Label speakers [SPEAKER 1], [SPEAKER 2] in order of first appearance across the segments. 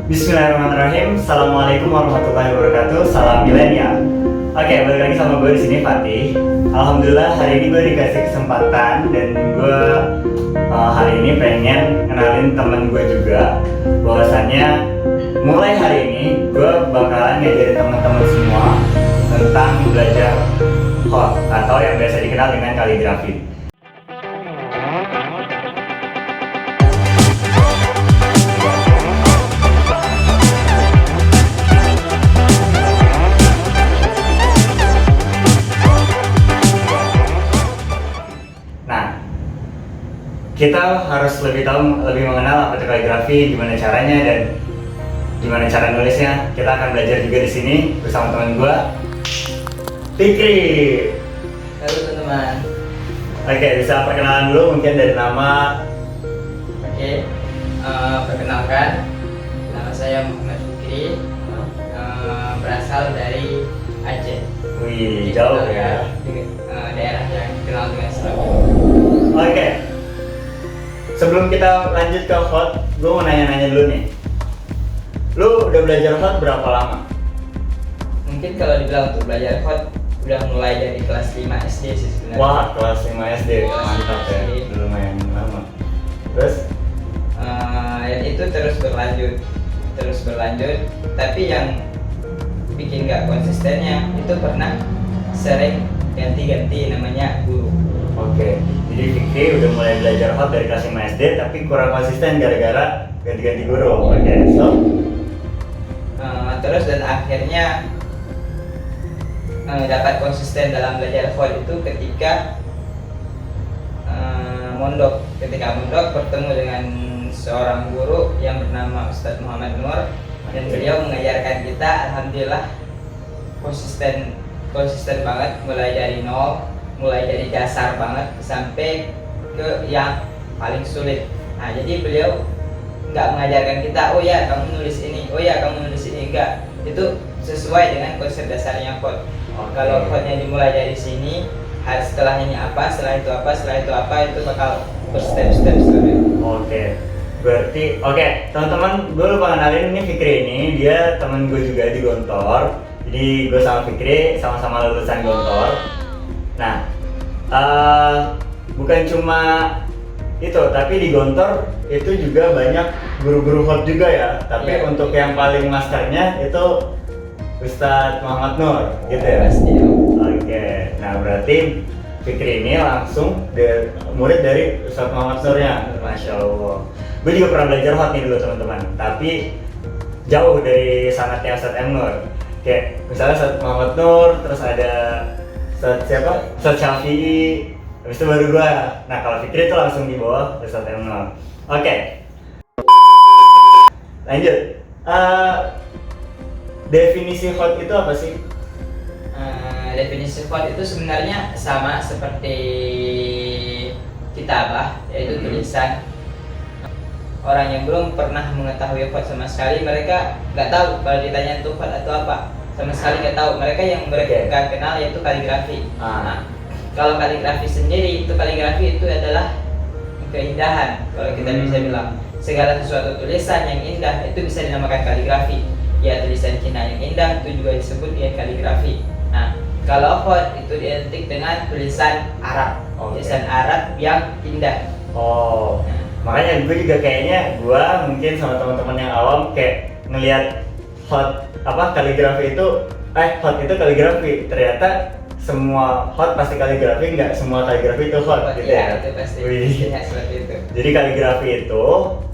[SPEAKER 1] Bismillahirrahmanirrahim. Assalamualaikum warahmatullahi wabarakatuh. Salam milenial. Oke, balik lagi sama gue di sini Fatih. Alhamdulillah hari ini gue dikasih kesempatan dan gue hari ini pengen kenalin temen gue juga. Bahwasannya mulai hari ini gue bakalan ngajarin teman-teman semua tentang belajar hot atau yang biasa dikenal dengan kaligrafi. Kita harus lebih mengenal apa itu kaligrafi, gimana caranya dan gimana cara nulisnya. Kita akan belajar juga di sini bersama teman gue, Fikri.
[SPEAKER 2] Halo teman-teman.
[SPEAKER 1] Oke, bisa perkenalan dulu mungkin dari nama.
[SPEAKER 2] Oke, perkenalkan, nama saya Muhammad Fikri, berasal dari Aceh.
[SPEAKER 1] Wih, jauh ya.
[SPEAKER 2] Daerah yang dikenal dengan Serabi.
[SPEAKER 1] Oke. Sebelum kita lanjut ke hot, gue mau nanya-nanya dulu nih. Lu udah belajar hot berapa lama?
[SPEAKER 2] Mungkin kalau dibilang untuk belajar hot, udah mulai dari kelas 5 SD sih sebenarnya.
[SPEAKER 1] Wah, kelas 5 SD, mantap ya, lumayan lama. Terus?
[SPEAKER 2] Dan itu terus berlanjut, tapi yang bikin gak konsistennya itu pernah sering ganti-ganti namanya guru.
[SPEAKER 1] Oke, jadi Fikri udah mulai belajar hot dari kelas 5 SD tapi kurang konsisten gara-gara ganti-ganti guru. Oke, so?
[SPEAKER 2] Terus dan akhirnya dapat konsisten dalam belajar hot itu ketika mondok. Ketika mondok bertemu dengan seorang guru yang bernama Ustadz Muhammad Nur dan beliau mengajarkan kita, alhamdulillah konsisten banget, mulai dari nol, mulai dari dasar banget sampai ke yang paling sulit. Nah, jadi beliau nggak mengajarkan kita, oh ya kamu nulis ini, oh ya kamu nulis ini, enggak. Itu sesuai dengan konsep dasarnya hot. Kalau hotnya dimulai dari sini, setelah ini apa, setelah itu apa, setelah itu apa, itu bakal berstep-step.
[SPEAKER 1] Oke. Berarti, teman-teman, gue lupa kenalin ini Fikri ini, dia temen gue juga di Gontor. Jadi gue sama Fikri sama-sama lulusan Gontor. Nah, bukan cuma itu, tapi di Gontor itu juga banyak guru-guru hot juga ya. Tapi
[SPEAKER 2] ya,
[SPEAKER 1] untuk yang paling masternya itu Ustadz Muhammad Nur, gitu ya?
[SPEAKER 2] Pasti.
[SPEAKER 1] Oke, nah berarti Fikri ini langsung murid dari Ustadz Muhammad Nurnya. Masya Allah. Gue juga pernah belajar hot nih dulu teman-teman, tapi jauh dari sanatnya Ustadz M. Nur. Kayak misalnya Ustadz Muhammad Nur, terus ada Ustadz Syafi'i, habis itu baru gua. Nah kalau Fikri itu langsung di bawah Ustadz M. Nur. Oke. Lanjut. Definisi hot itu apa sih?
[SPEAKER 2] Definisi hot itu sebenarnya sama seperti kitabah, yaitu tulisan. Orang yang belum pernah mengetahui hot sama sekali, mereka nggak tahu kalau ditanya itu hot atau apa, sama sekali nggak tahu. Mereka yang mereka kenal yaitu kaligrafi. Nah, kalau kaligrafi sendiri, kaligrafi itu adalah keindahan. Kalau kita bisa bilang segala sesuatu tulisan yang indah itu bisa dinamakan kaligrafi. Ya, tulisan Cina yang indah itu juga disebut kaligrafi. Nah, kalau hot itu identik dengan tulisan Arab, tulisan Arab yang indah.
[SPEAKER 1] Oh, makanya gue juga kayaknya gue mungkin sama teman-teman yang awam kayak ngelihat hot kaligrafi itu hot itu kaligrafi, ternyata semua hot pasti kaligrafi, nggak semua kaligrafi itu hot gitu ya.
[SPEAKER 2] Itu pasti. Seperti itu.
[SPEAKER 1] Jadi kaligrafi itu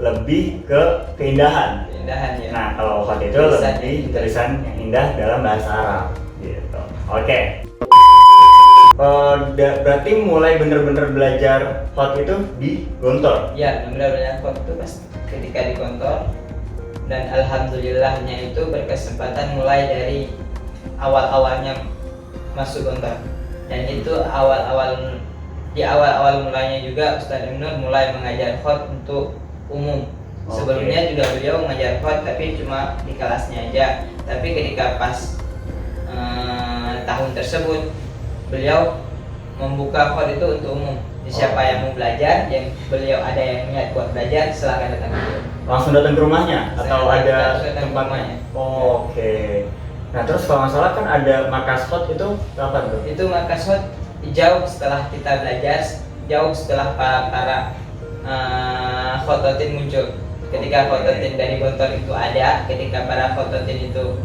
[SPEAKER 1] lebih ke keindahan.
[SPEAKER 2] Keindahan ya.
[SPEAKER 1] Nah kalau hot itu lebih tulisan yang indah dalam bahasa Arab gitu. Oke. Berarti mulai bener-bener belajar hot itu di Gontor?
[SPEAKER 2] Ya, bener-bener belajar hot itu pas ketika di Gontor. Dan alhamdulillahnya itu berkesempatan mulai dari awal-awalnya masuk Gontor. Dan itu di awal mulanya juga Ustadz Nur mulai mengajar hot untuk umum. Sebelumnya juga beliau mengajar hot tapi cuma di kelasnya aja. Tapi ketika pas tahun tersebut beliau membuka hot itu untuk umum. Siapa yang mau belajar, yang beliau ada yang niat buat belajar, silakan datang dulu.
[SPEAKER 1] langsung datang ke rumahnya atau
[SPEAKER 2] Saya
[SPEAKER 1] ada
[SPEAKER 2] langsung datang ke
[SPEAKER 1] tempatnya?
[SPEAKER 2] rumahnya.
[SPEAKER 1] Oh, oke. Nah terus kalau nggak salah kan ada markas hot itu kapan tuh?
[SPEAKER 2] Itu markas hot jauh setelah kita belajar, jauh setelah para fototin muncul. Ketika fototin dari Gontor itu ada, ketika para fototin itu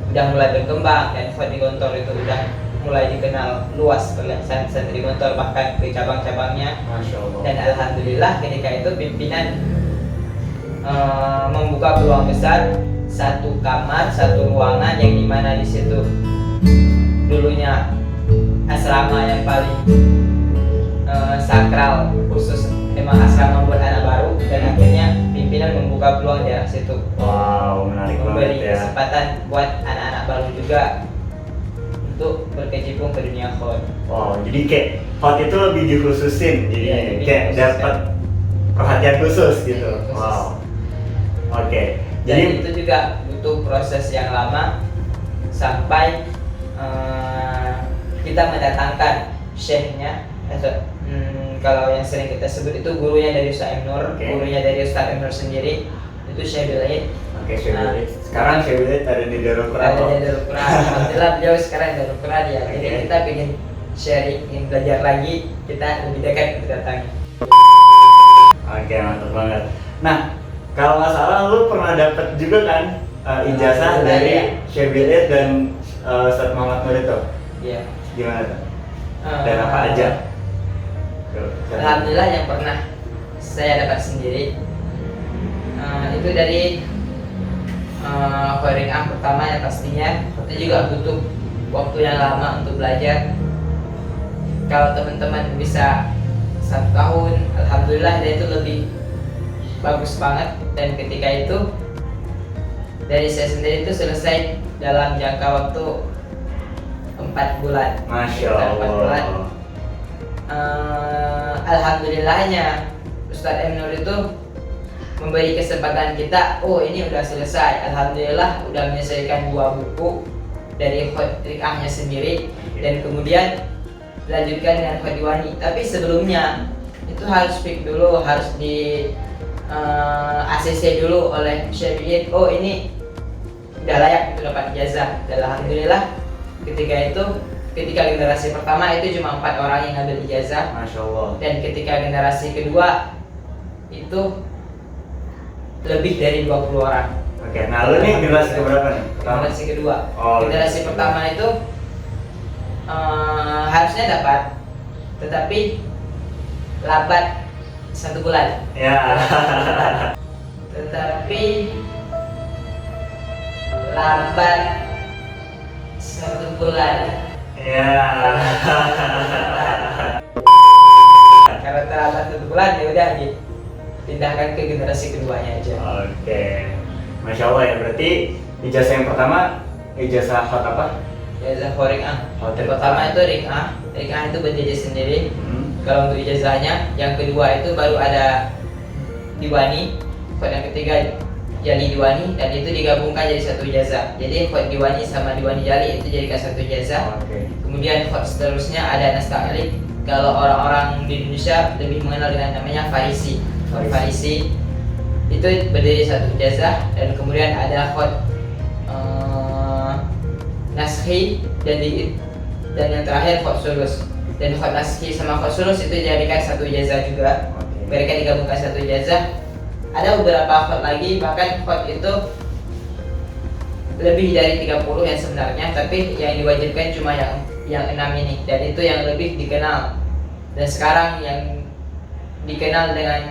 [SPEAKER 2] udah mulai berkembang dan hot di Gontor itu udah mulai dikenal luas oleh santri Gontor bahkan ke cabang-cabangnya.
[SPEAKER 1] Masya Allah.
[SPEAKER 2] Dan alhamdulillah ketika itu pimpinan membuka peluang besar satu kamar, satu ruangan yang dimana di situ dulunya asrama yang paling sakral, khusus emang asrama buat anak baru, dan akhirnya pimpinan membuka peluang di arah situ.
[SPEAKER 1] Wow, menarik
[SPEAKER 2] Memberi
[SPEAKER 1] banget ya.
[SPEAKER 2] kesempatan buat anak-anak baru juga untuk berkecimpung ke dunia hot.
[SPEAKER 1] Wow, jadi kayak hot itu lebih dikhususin, jadi
[SPEAKER 2] Iya, lebih
[SPEAKER 1] kayak
[SPEAKER 2] dikhususkan.
[SPEAKER 1] dapat perhatian khusus gitu.
[SPEAKER 2] Khusus.
[SPEAKER 1] Wow. Oke.
[SPEAKER 2] Jadi
[SPEAKER 1] Jadi
[SPEAKER 2] itu juga butuh proses yang lama sampai kita mendatangkan syekhnya atau kalau yang sering kita sebut itu gurunya dari Ustaz Emnur,
[SPEAKER 1] Oke.
[SPEAKER 2] gurunya dari Ustaz Emnur sendiri itu Syekh Bilaid.
[SPEAKER 1] oke, Syekh. Sekarang Syekh ada di Darul Quran.
[SPEAKER 2] Ada di Darul Quran. Alhamdulillah beliau sekarang di Darul Quran ya. Jadi
[SPEAKER 1] Oke.
[SPEAKER 2] kita ingin sharing, ingin belajar lagi, kita lebih dekat untuk datangnya.
[SPEAKER 1] Oke, mantap banget. Nah, kalau nggak salah lu pernah dapat juga kan ijazah
[SPEAKER 2] Alhamdulillah,
[SPEAKER 1] dari
[SPEAKER 2] ya.
[SPEAKER 1] Syekh Bilaid dan Ustaz Muhammad Nur itu.
[SPEAKER 2] Iya.
[SPEAKER 1] Gimana tuh? Dan apa aja?
[SPEAKER 2] Alhamdulillah yang pernah saya dapat sendiri itu dari Khairin pertama ya pastinya. Itu juga butuh waktu yang lama untuk belajar. Kalau teman-teman bisa 1 tahun, alhamdulillah dia itu lebih bagus banget. Dan ketika itu dari saya sendiri itu selesai dalam jangka waktu 4 bulan.
[SPEAKER 1] Masya
[SPEAKER 2] Sekitar 4 bulan.
[SPEAKER 1] Allah.
[SPEAKER 2] Alhamdulillahnya Ustadz M. Nur itu memberi kesempatan kita, oh ini udah selesai, alhamdulillah udah menyelesaikan 2 buku dari Khot Rikahnya sendiri, dan kemudian dilanjutkan dengan Khot Diwani. Tapi sebelumnya itu harus speak dulu, harus di ACC dulu oleh Syafi'in, oh ini udah layak untuk dapat ijazah. Dan alhamdulillah ketika generasi pertama itu cuma 4 orang yang ngambil ijazah,
[SPEAKER 1] Masya Allah.
[SPEAKER 2] dan ketika generasi kedua itu lebih dari 20 orang.
[SPEAKER 1] Oke, nah lu nih generasi keberapa nih?
[SPEAKER 2] Generasi kedua.
[SPEAKER 1] Oh,
[SPEAKER 2] Generasi
[SPEAKER 1] gitu.
[SPEAKER 2] pertama itu harusnya dapat, tetapi lambat 1 bulan.
[SPEAKER 1] Ya.
[SPEAKER 2] Tetapi lambat 1 bulan.
[SPEAKER 1] Ya.
[SPEAKER 2] Karena terlambat 1 bulan ya udah dipindahkan ke generasi keduanya aja.
[SPEAKER 1] Oke. Masya Allah ya, berarti ijazah yang pertama ijazah hot apa?
[SPEAKER 2] Ijazah Rikah.
[SPEAKER 1] Hot
[SPEAKER 2] Yang pertama itu Rikah. Rikah itu berdiri sendiri. Kalau untuk ijazahnya, yang kedua itu baru ada Diwani. Khot yang ketiga Jali Diwani, dan itu digabungkan jadi 1 ijazah. Jadi Khot Diwani sama Diwani Jali itu jadikan 1 ijazah.
[SPEAKER 1] Oke.
[SPEAKER 2] Kemudian khot seterusnya ada nas ta'liq. Kalau orang-orang di Indonesia lebih mengenal dengan namanya Farisi. Khot Farisi itu berdiri 1 ijazah, dan kemudian ada khot naskhi dan yang terakhir khot sulus. Dan khot naskhi sama khot sulus itu dijadikan 1 ijazah juga.
[SPEAKER 1] Oke.
[SPEAKER 2] Mereka digabungkan 1 ijazah. Ada beberapa khot lagi, bahkan khot itu lebih dari 30 yang sebenarnya, tapi yang diwajibkan cuma yang 6 ini, dan itu yang lebih dikenal. Dan sekarang yang dikenal dengan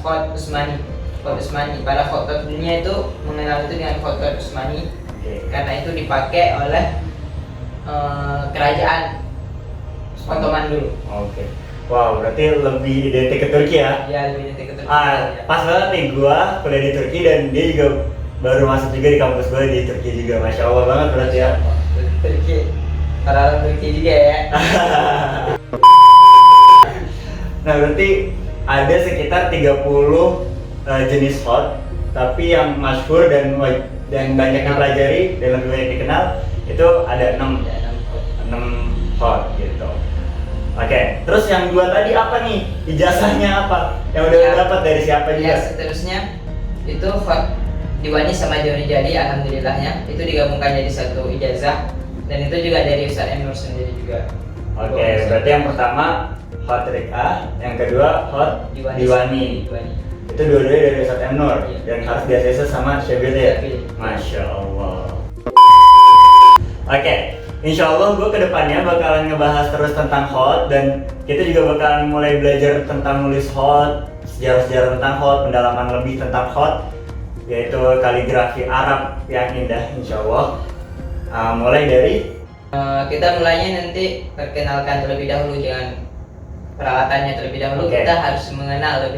[SPEAKER 2] khot Usmani. Khot Usmani, pada khot dunia itu mengenal itu dengan khot Usmani,
[SPEAKER 1] Oke.
[SPEAKER 2] karena itu dipakai oleh kerajaan Ottoman dulu.
[SPEAKER 1] Oke. Wow, berarti lebih identik ke Turki ya?
[SPEAKER 2] Ya, lebih nanti ketemu.
[SPEAKER 1] Pas banget nih, gua kuliah di Turki dan dia juga baru masuk juga di kampus gua di Turki juga. Masya Allah banget berarti ya.
[SPEAKER 2] Turki, orang Turki juga ya.
[SPEAKER 1] Nah, berarti ada sekitar 30 jenis hot, tapi yang masyhur dan banyak dipelajari dan lebih banyak dikenal itu ada 6 hot gitu. Oke, terus yang dua tadi apa nih? Ijazahnya apa? Yang udah
[SPEAKER 2] Ya.
[SPEAKER 1] dapat dari siapa juga?
[SPEAKER 2] Ya, seterusnya itu Hot Diwani sama Joni Jadi, alhamdulillahnya itu digabungkan jadi satu ijazah, dan itu juga dari Ustaz M Nur sendiri juga.
[SPEAKER 1] Oke, berarti yang pertama Hot Rika, yang kedua Hot Diwani. Itu dua-duanya dari Ustaz M Nur
[SPEAKER 2] Iya.
[SPEAKER 1] dan harus di-ACC sama Syabil ya?
[SPEAKER 2] Syabil.
[SPEAKER 1] Masya Allah. Oke, insya Allah gue kedepannya bakalan ngebahas terus tentang Hot, dan kita juga bakalan mulai belajar tentang nulis Hot, sejarah-sejarah tentang Hot, pendalaman lebih tentang Hot, yaitu kaligrafi Arab yang indah insya Allah. Mulai dari
[SPEAKER 2] Kita mulainya nanti perkenalkan terlebih dahulu dengan peralatannya terlebih dahulu.
[SPEAKER 1] Oke.
[SPEAKER 2] Kita harus mengenal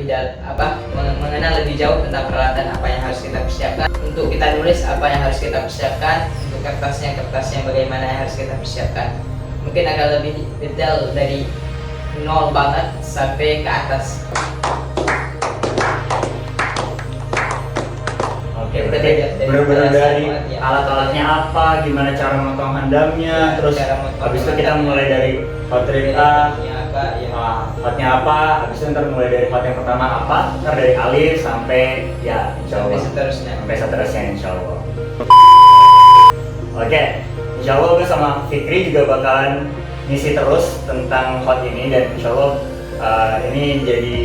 [SPEAKER 2] mengenal lebih jauh tentang peralatan apa yang harus kita persiapkan untuk kita nulis, apa yang harus kita persiapkan untuk kertasnya bagaimana yang harus kita persiapkan. Mungkin akan lebih detail dari nol banget sampai ke atas.
[SPEAKER 1] Oke,
[SPEAKER 2] Kita
[SPEAKER 1] berarti
[SPEAKER 2] belajar dari
[SPEAKER 1] benar-benar
[SPEAKER 2] alasan
[SPEAKER 1] dari
[SPEAKER 2] banget, ya.
[SPEAKER 1] alat-alatnya apa, gimana cara memotong handamnya,
[SPEAKER 2] Ya,
[SPEAKER 1] terus
[SPEAKER 2] cara memotong
[SPEAKER 1] habis itu kita
[SPEAKER 2] handamnya.
[SPEAKER 1] mulai dari Hot Rika,
[SPEAKER 2] Ini apa ya?
[SPEAKER 1] hotnya apa, habis itu ntar mulai dari hot yang pertama apa, ntar dari alif sampai ya insya
[SPEAKER 2] Sampai
[SPEAKER 1] Allah
[SPEAKER 2] seterusnya.
[SPEAKER 1] sampai seterusnya insya Allah. Oke, insya Allah gue sama Fikri juga bakalan ngisi terus tentang hot ini, dan insya Allah ini jadi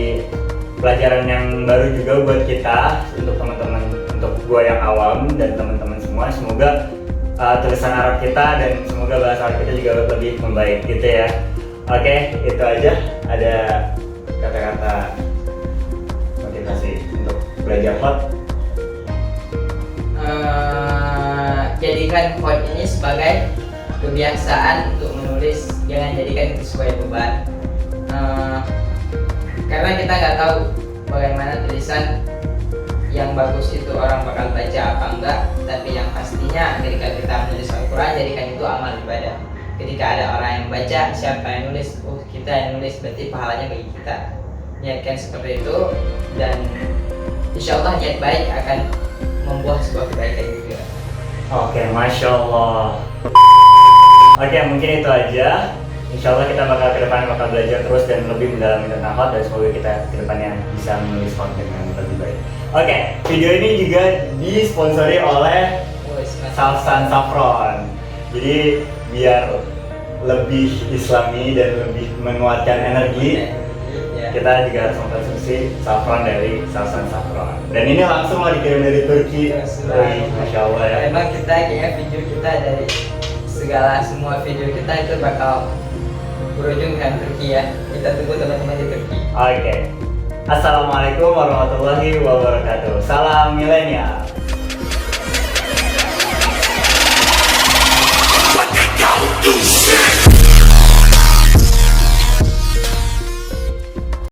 [SPEAKER 1] pelajaran yang baru juga buat kita, untuk teman-teman, untuk gue yang awam dan teman-teman semua. Semoga tulisan Arab kita dan semoga bahasa Arab kita juga lebih membaik gitu ya. Oke, itu aja. Ada kata-kata motivasi untuk belajar hot.
[SPEAKER 2] Jadikan hot ini sebagai kebiasaan untuk menulis, jangan jadikan itu sebagai beban. Karena kita nggak tahu bagaimana tulisan yang bagus itu orang bakal baca apa enggak, tapi yang pastinya ketika kita menulis Al-Quran, jadikan itu amal ibadah. Ketika ada orang yang baca, siapa yang nulis? Oh, kita yang nulis, berarti pahalanya bagi kita. Niatkan seperti itu, dan insya Allah niat baik akan membuah sebuah kebaikan juga.
[SPEAKER 1] Oke, Masya Allah. Oke, mungkin itu aja. Insya Allah kita ke depan bakal belajar terus dan lebih mendalami tentang hot, dan semoga kita ke depannya bisa menulis hot dengan lebih baik. Oke, video ini juga disponsori oleh Salsan Saffron. Jadi biar lebih islami dan lebih menguatkan energi,
[SPEAKER 2] Ya.
[SPEAKER 1] kita juga harus mengkonsumsi saffron dari Salsan Saffron. Dan ini langsung mau dikirim dari Turki. Wih, Masya Allah ya.
[SPEAKER 2] Emang kita kayaknya video kita dari semua video kita itu bakal berujung dengan Turki ya. Kita tunggu teman-teman di Turki.
[SPEAKER 1] Oke. Assalamualaikum warahmatullahi wabarakatuh. Salam milenial.